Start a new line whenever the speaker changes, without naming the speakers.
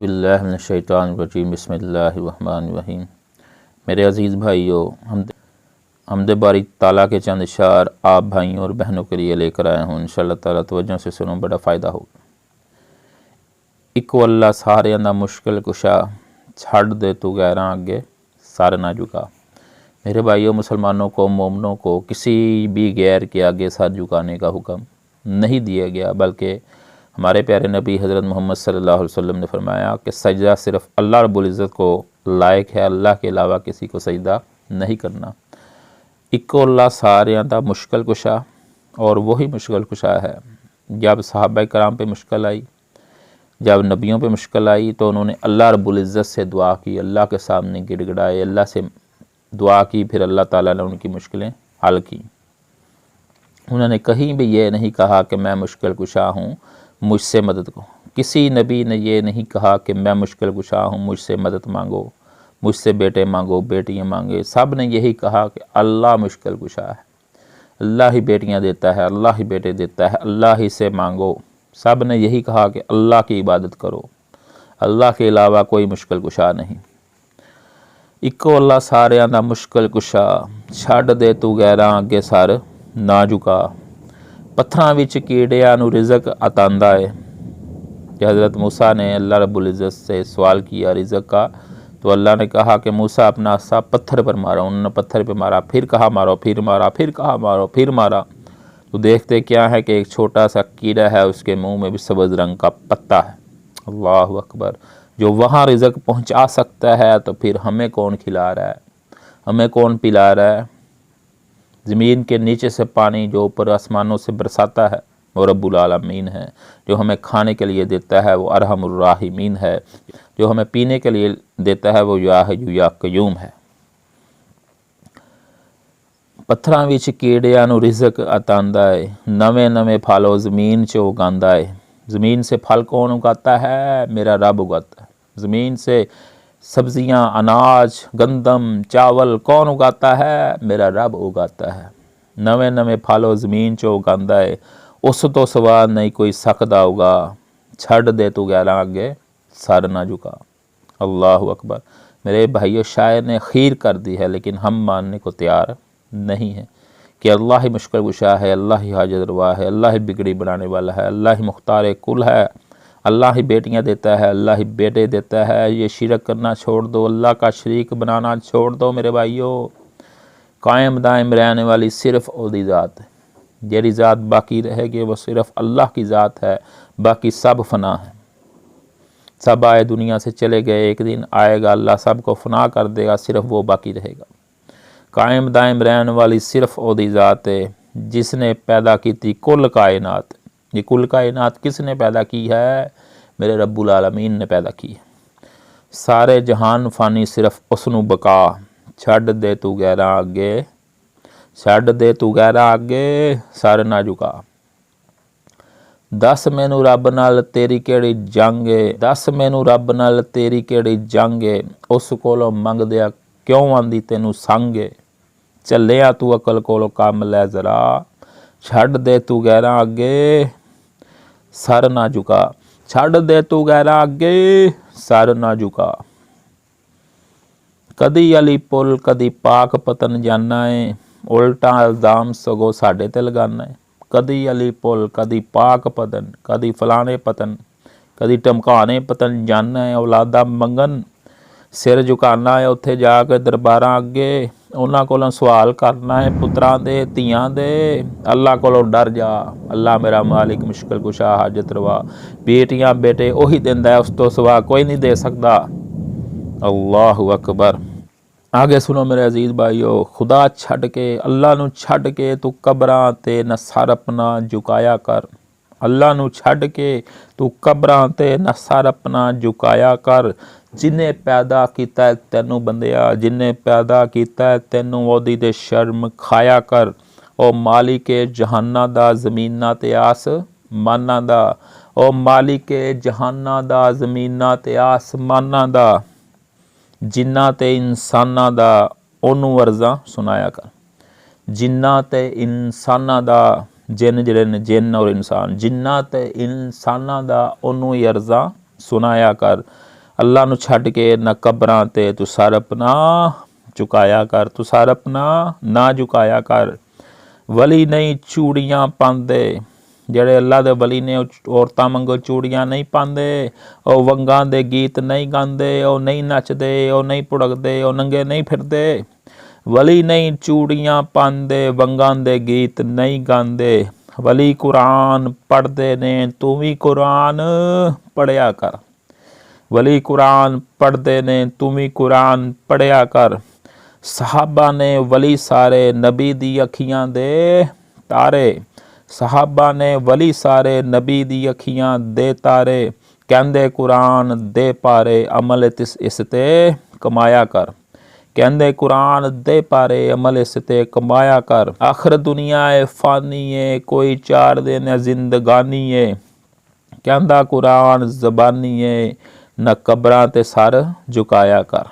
باللہ من الشیطان الرجیم بسم اللہ الرحمن الرحیم۔ میرے عزیز بھائیوں، حمد باری تعالیٰ کے چند اشعار آپ بھائیوں اور بہنوں کے لیے لے کر آیا ہوں۔ انشاءاللہ تعالیٰ توجہ سے سنو، بڑا فائدہ ہوگا۔ اکو اللہ سارے دا مشکل کشا، چھڑ دے تو غیراں آگے سر نہ جھکا۔ میرے بھائیوں، مسلمانوں کو، مومنوں کو کسی بھی غیر کے آگے سر جھکانے کا حکم نہیں دیا گیا، بلکہ ہمارے پیارے نبی حضرت محمد صلی اللہ علیہ وسلم نے فرمایا کہ سجدہ صرف اللہ رب العزت کو لائق ہے، اللہ کے علاوہ کسی کو سجدہ نہیں کرنا۔ اکو اللہ ساریاں دا مشکل کشا، اور وہی مشکل کشا ہے۔ جب صحابہ کرام پہ مشکل آئی، جب نبیوں پہ مشکل آئی، تو انہوں نے اللہ رب العزت سے دعا کی، اللہ کے سامنے گڑ گڑائے، اللہ سے دعا کی، پھر اللہ تعالیٰ نے ان کی مشکلیں حل کی۔ انہوں نے کہیں بھی یہ نہیں کہا کہ میں مشکل کشا ہوں، مجھ سے مدد کو۔ کسی نبی نے یہ نہیں کہا کہ میں مشکل کشا ہوں، مجھ سے مدد مانگو، مجھ سے بیٹے مانگو، بیٹیاں مانگے۔ سب نے یہی کہا کہ اللہ مشکل کشا ہے، اللہ ہی بیٹیاں دیتا ہے، اللہ ہی بیٹے دیتا ہے، اللہ ہی سے مانگو۔ سب نے یہی کہا کہ اللہ کی عبادت کرو، اللہ کے علاوہ کوئی مشکل کشا نہیں۔ اکو اللہ ساریاں دا مشکل کشا، چھڑ دے تو غیراں اگے سر نہ جھکا۔ پتھراں وچ کیڑیاں نو رزق عطاندا ہے۔ کہ حضرت موسیٰ نے اللہ رب العزت سے سوال کیا رزق کا، تو اللہ نے کہا کہ موسیٰ اپنا عصا پتھر پر مارا۔ انہوں نے پتھر پہ مارا، پھر کہا مارو، پھر مارا، پھر کہا مارو، پھر مارا، تو دیکھتے کیا ہے کہ ایک چھوٹا سا کیڑا ہے، اس کے منہ میں بھی سبز رنگ کا پتا ہے۔ اللہ اکبر! جو وہاں رزق پہنچا سکتا ہے، تو پھر ہمیں کون کھلا رہا ہے، ہمیں کون پلا رہا ہے؟ زمین کے نیچے سے پانی جو اوپر آسمانوں سے برساتا ہے وہ رب العالمین ہے۔ جو ہمیں کھانے کے لیے دیتا ہے وہ ارحم الراحمین ہے۔ جو ہمیں پینے کے لیے دیتا ہے وہ یا حی یا قیوم ہے۔ پتھراں وچ کیڑیاں نو رزق عطاندا ہے، نویں نویں پھل او زمین چ اگاندا ہے۔ زمین سے پھل کون اگاتا ہے؟ میرا رب اگاتا ہے۔ زمین سے سبزیاں، اناج، گندم، چاول کون اگاتا ہے؟ میرا رب اگاتا ہے۔ نویں نویں پھل او زمین چ اگاندا ہے، اس تو سوا نہیں کوئی سکدا ہوگا۔ چھڑ دے تو غیراں اگے سر نہ جھکا۔ اللہ اکبر! میرے بھائیو، شاعر نے خیر کر دی ہے، لیکن ہم ماننے کو تیار نہیں ہیں کہ اللہ ہی مشکل کشا ہے، اللہ ہی حاجت روا ہے، اللہ ہی بگڑی بنانے والا ہے، اللہ ہی مختار کل ہے، اللہ ہی بیٹیاں دیتا ہے، اللہ ہی بیٹے دیتا ہے۔ یہ شرک کرنا چھوڑ دو، اللہ کا شریک بنانا چھوڑ دو میرے بھائیو۔ قائم دائم رہنے والی صرف دی ذات ہے، جیڑی ذات باقی رہے گی وہ صرف اللہ کی ذات ہے، باقی سب فنا ہے۔ سب آئے دنیا سے چلے گئے، ایک دن آئے گا اللہ سب کو فنا کر دے گا، صرف وہ باقی رہے گا۔ قائم دائم رہنے والی صرف دی ذات ہے، جس نے پیدا کی تھی کل کائنات۔ یہ کل کائنات کس نے پیدا کی ہے؟ میرے رب العالمین نے پیدا کی ہے۔ سارے جہان فانی صرف اس نو بقا، چھڑ دے تو غیراں اگے، چھڑ دے تو غیراں اگے سر نہ جھکا۔ دس مینوں رب نال تیری کیڑی جنگ ہے، دس مینوں رب نال تیری کیڑی جنگ ہے، اس کولوں منگ دیا کیوں آندی تینوں سنگ ہے؟ چلیا تو عقل کولوں کام لے ذرا، چھڑ دے تو غیراں اگے سر نہ جھکا۔ چھڑ دے تو غیراں اگے سر نہ جھکا۔ کدی علی پل کدی پاک پتن جانا ہے، الٹا الزام سگو ساڈے تے لگانا ہے۔ کدی علی پل کدی پاک پتن، کدی فلانے پتن، کدی ٹمکانے پتن جانا ہے، اولادا منگن سر جھکانا ہے، اتھے جا کے درباراں اگے انہاں کولوں سوال کرنا ہے، پتراں دے، تیاں دے۔ اللہ کولوں ڈر جا، اللہ میرا مالک مشکل کشا حاجت روا۔ بیٹیاں بیٹے وہی دیندا ہے، اس تو سوا کوئی نہیں دے سکدا۔ اللہ اکبر! آگے سنو میرے عزیز بھائیو، خدا چھڑ کے، اللہ نو چھڑ کے تو قبراں تے نہ سر اپنا جھکایا کر۔ اللہ نو چھڑ کے تو قبراں تے نہ سر اپنا جھکایا کر۔ جنہیں پیدا کیتا ہے تینوں بندیا، جنہیں پیدا کیتا ہے تینوں اودی تے شرم کھایا کر۔ او مالک جہاناں دا زمیناں تے آسماناں دا، او مالک جہاناں دا زمیناں تے آسماناں دا، جناں تے انساناں دا اونوں ورزاں سنایا کر۔ جناں تے انساناں دا، جن جڑے نے جن اور انسان، جناں تے انساناں دا اونوں ہی ارزاں سنایا کر۔ ਅੱਲਾ ਨੂੰ ਛੱਡ ਕੇ ਨਾ ਕਬਰਾਂ ਤੇ ਤੂੰ ਸਰ ਆਪਣਾ ਝੁਕਾਇਆ ਕਰ, ਤੂੰ ਸਰ ਆਪਣਾ ਨਾ ਝੁਕਾਇਆ ਕਰ। ਵਲੀ ਨਹੀਂ ਚੂੜੀਆਂ ਪਾਉਂਦੇ, ਜਿਹੜੇ ਅੱਲਾ ਦੇ ਵਲੀ ਨੇ ਉਹ ਔਰਤਾਂ ਵਾਂਗੂ ਚੂੜੀਆਂ ਨਹੀਂ ਪਾਉਂਦੇ, ਉਹ ਵੰਗਾਂ ਦੇ ਗੀਤ ਨਹੀਂ ਗਾਉਂਦੇ, ਉਹ ਨਹੀਂ ਨੱਚਦੇ, ਉਹ ਨਹੀਂ ਭੁੜਕਦੇ, ਉਹ ਨੰਗੇ ਨਹੀਂ ਫਿਰਦੇ। ਵਲੀ ਨਹੀਂ ਚੂੜੀਆਂ ਪਾਉਂਦੇ, ਵੰਗਾਂ ਦੇ ਗੀਤ ਨਹੀਂ ਗਾਉਂਦੇ। ਵਲੀ ਕੁਰਾਨ ਪੜ੍ਹਦੇ ਨੇ, ਤੂੰ ਵੀ ਕੁਰਾਨ ਪੜ੍ਹਿਆ ਕਰ। ਵਲੀ ਕੁਰਾਨ ਪੜ੍ਹਦੇ ਨੇ, ਤੂੰ ਵੀ ਕੁਰਾਨ ਪੜ੍ਹਿਆ ਕਰ। ਸਹਾਬਾ ਨੇ ਵਲੀ ਸਾਰੇ, ਨਬੀ ਦੀ ਅੱਖੀਆਂ ਦੇ ਤਾਰੇ। ਸਹਾਬਾ ਨੇ ਵਲੀ ਸਾਰੇ, ਨਬੀ ਦੀ ਅੱਖੀਆਂ ਦੇ ਤਾਰੇ। ਕਹਿੰਦੇ ਕੁਰਾਨ ਦੇ ਪਾਰੇ, ਅਮਲ ਇਸ ਤੇ ਕਮਾਇਆ ਕਰ। ਕਹਿੰਦੇ ਕੁਰਾਨ ਦੇ ਪਾਰੇ, ਅਮਲ ਇਸ ਤੇ ਕਮਾਇਆ ਕਰ। ਆਖਰ ਦੁਨੀਆ ਏ ਫਾਨੀ ਏ, ਕੋਈ 4 ਦਿਨ ਹੈ ਜ਼ਿੰਦਗਾਨੀ ਏ। ਕਹਿੰਦਾ ਕੁਰਾਨ ਜ਼ਬਾਨੀ ਏ, ਨਾ ਕਬਰਾਂ ਤੇ ਸਰ ਝੁਕਾਇਆ ਕਰ।